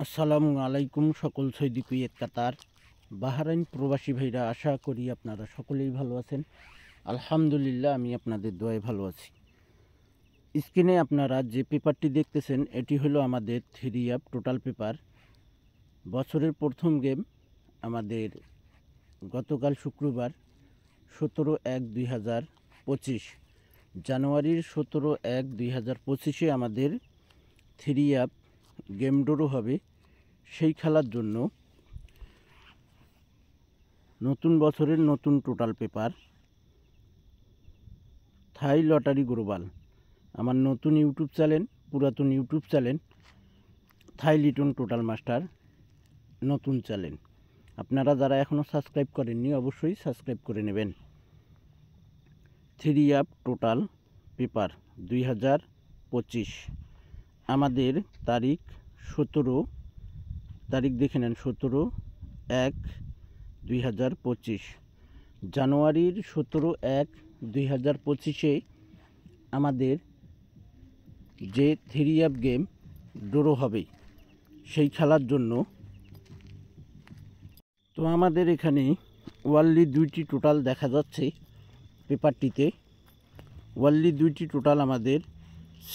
আসসালামু আলাইকুম সকল সৌদি কুয়েত কাতার বাহরাইন প্রবাসী ভাইরা, আশা করি আপনারা সকলেই ভালো আছেন। আলহামদুলিল্লাহ, আমি আপনাদের দোয়ায় ভালো আছি। স্ক্রিনে আপনারা যে পেপারটি দেখতেছেন এটি হলো আমাদের 3 টোটাল পেপার। বছরের প্রথম গেম আমাদের গতকাল শুক্রবার 17/1/2025 জানুয়ারির 17/1/2025 আমাদের 3 গেম ড্র হবে। সেই খেলার জন্য নতুন বছরের নতুন টোটাল পেপার থাই লটারি গ্লোবাল, আমার নতুন ইউটিউব চ্যানেল, পুরাতন ইউটিউব চ্যানেল থাই লিটন টোটাল মাস্টার নতুন চ্যানেল। আপনারা যারা এখনও সাবস্ক্রাইব করেননি অবশ্যই সাবস্ক্রাইব করে নেবেন। 3 টোটাল পেপার 2025 আমাদের তারিখ 17 তারিখ দেখে নেন, 17/1/2025 জানুয়ারির 17/1/2025 আমাদের যে 3 গেম ড্র হবে সেই খেলার জন্য। তো আমাদের এখানে ওয়ানলি 2টি টোটাল দেখা যাচ্ছে পেপারটিতে। ওয়ানলি 2টি টোটাল আমাদের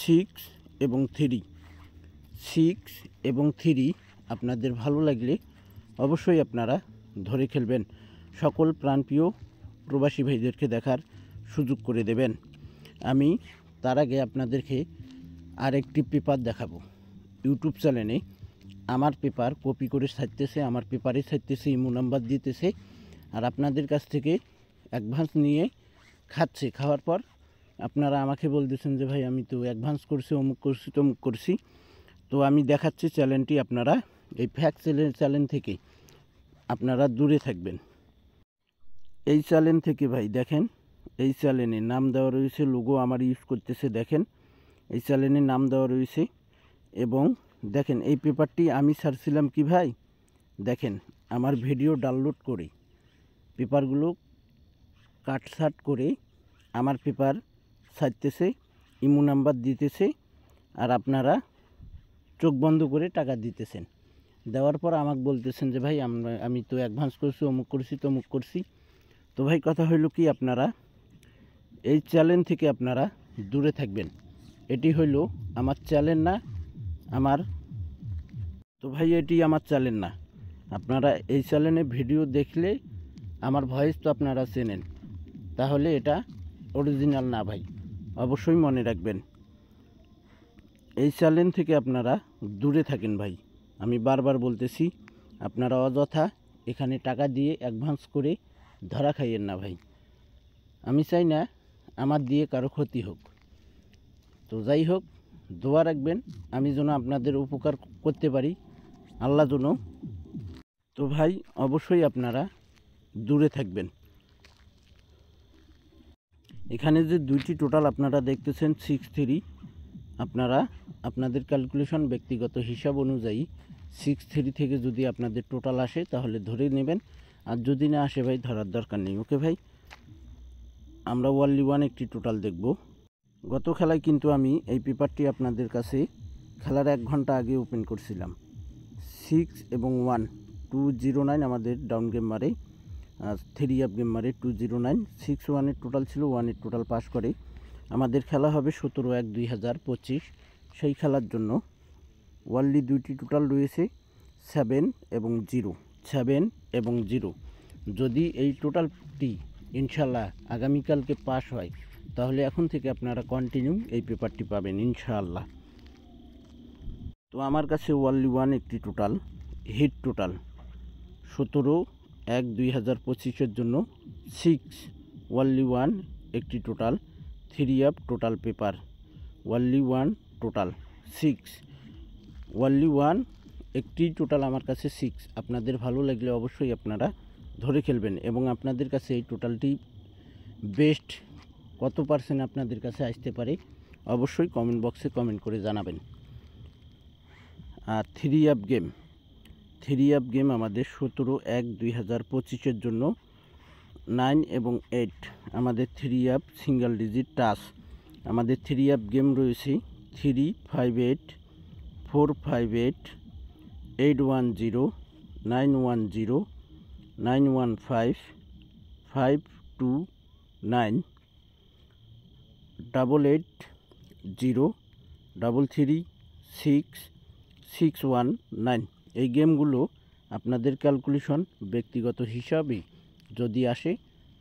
6 এবং 3 আপনাদের ভালো লাগলে অবশ্যই আপনারা ধরে খেলবেন। সকল প্রাণপ্রিয় প্রবাসী ভাইদেরকে দেখার সুযোগ করে দেবেন। আমি তার আগে আপনাদেরকে আরেকটি পেপার দেখাবো। ইউটিউব চ্যানেলে আমার পেপার কপি করে ছাড়তেছে, আমার পেপারে ছাড়তেছে, ইমো নাম্বার দিতেছে, আর আপনাদের কাছ থেকে অ্যাডভান্স নিয়ে খাচ্ছে। খাওয়ার পর আপনারা আমাকে বলতেছেন যে ভাই আমি তো অ্যাডভান্স করছি, অমুক করছি, তমুক করছি। তো আমি দেখাচ্ছি চ্যানেলটি, আপনারা এই ফ্যাক চ্যানেল থেকে আপনারা দূরে থাকবেন। এই চ্যানেল থেকে ভাই দেখেন, এই চ্যানেলের নাম দেওয়া রয়েছে, লোগো আমার ইউজ করতেছে, দেখেন এই চ্যানেলের নাম দেওয়া রয়েছে। এবং দেখেন এই পেপারটি আমি ছাড়ছিলাম কি ভাই, দেখেন আমার ভিডিও ডাউনলোড করে পেপারগুলো কাটছাট করে আমার পেপার ছাড়তেছে, ইমো নাম্বার দিতেছে, আর আপনারা চোখ বন্ধ করে টাকা দিতেছেন। দেওয়ার পর আমাকে বলতেছেন যে ভাই আমি তো অ্যাডভান্স করছি, অমুক করছি, তমুক করছি। তো ভাই কথা হইল কি, আপনারা এই চ্যানেল থেকে আপনারা দূরে থাকবেন। এটি হইল আমার চ্যানেল না, আমার তো ভাই এটি আমার চ্যানেল না। আপনারা এই চ্যানেলে ভিডিও দেখলে আমার ভয়েস তো আপনারা চেনেন, তাহলে এটা অরিজিনাল না ভাই, অবশ্যই মনে রাখবেন। এই চ্যানেল থেকে আপনারা দূরে থাকেন ভাই, আমি বারবার বলতেছি। আপনারা অযথা এখানে টাকা দিয়ে অ্যাডভান্স করে ধরা খাইয়েন না ভাই। আমি চাই না আমার দিয়ে কারো ক্ষতি হোক। তো যাই হোক, দোয়া রাখবেন আমি যেন আপনাদের উপকার করতে পারি, আল্লাহ যেন। তো ভাই অবশ্যই আপনারা দূরে থাকবেন। এখানে যে 2টি টোটাল আপনারা দেখতেছেন 6-3, আপনারা আপনাদের ক্যালকুলেশন ব্যক্তিগত হিসাব অনুযায়ী 6-3 থেকে যদি আপনাদের টোটাল আসে তাহলে ধরে নেবেন, আর যদি না আসে ভাই ধরার দরকার নেই। ওকে ভাই, আমরা ওয়ানলি 1 একটি টোটাল দেখব। গত খেলায় কিন্তু আমি এই পেপারটি আপনাদের কাছে খেলার 1 ঘন্টা আগে ওপেন করছিলাম। 6 এবং 1 209 আমাদের ডাউন গেম মারে, আর 3 গেম মারে 209। 6-1-এর টোটাল ছিল, 1-এর টোটাল পাস করে। আমাদের খেলা হবে 17/1/2025। সেই খেলার জন্য ওয়ানলি 2টি টোটাল রয়েছে 7 এবং 0। যদি এই টোটালটি ইনশাল্লাহ আগামীকালকে পাস হয় তাহলে এখন থেকে আপনারা কন্টিনিউ এই পেপারটি পাবেন ইনশাআল্লাহ। তো আমার কাছে ওয়ানলি 1 একটি টোটাল হিট টোটাল 17/1/2025 জন্য 6 ওয়ানলি 1 একটি total 3 total paper only 1 total 6 only 1 একটি টোটাল আমার কাছে 6। আপনাদের ভালো লাগলে অবশ্যই আপনারা ধরে খেলবেন, এবং আপনাদের কাছে এই টোটালটি বেস্ট কত পার্সেন্ট আপনাদের কাছে আসতে পারে অবশ্যই কমেন্ট বক্সে কমেন্ট করে জানাবেন। আর 3 গেম আমাদের 17/1/2025 জন্য 9 এবং 8 আমাদের 3 সিঙ্গেল ডিজিট টাচ। আমাদের 3 গেম রয়েছে 358, 458, 8109109155298803333 661 এই গেমগুলো আপনাদের ক্যালকুলেশন ব্যক্তিগত হিসাবে যদি আসে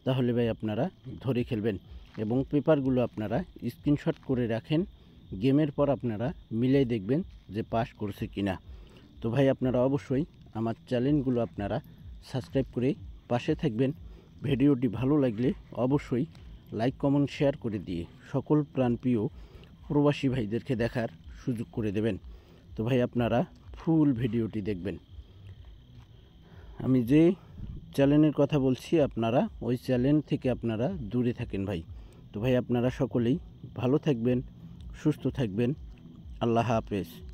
তাহলে ভাই আপনারা ধরে খেলবেন এবং পেপারগুলো আপনারা স্ক্রিনশট করে রাখেন। গেমের পর আপনারা মিলাই দেখবেন যে পাস করছে কিনা। তো ভাই আপনারা অবশ্যই আমার চ্যানেলগুলো আপনারা সাবস্ক্রাইব করে পাশে থাকবেন। ভিডিওটি ভালো লাগলে অবশ্যই লাইক কমেন্ট শেয়ার করে দিয়ে সকল প্রাণপ্রিয় প্রবাসী ভাইদেরকে দেখার সুযোগ করে দেবেন। তো ভাই আপনারা ফুল ভিডিওটি দেখবেন। আমি যে চ্যানেলের কথা বলছি আপনারা ওই চ্যানেল থেকে আপনারা দূরে থাকেন ভাই। তো ভাই আপনারা সকলেই ভালো থাকবেন, সুস্থ থাকবেন। আল্লাহ হাফেজ।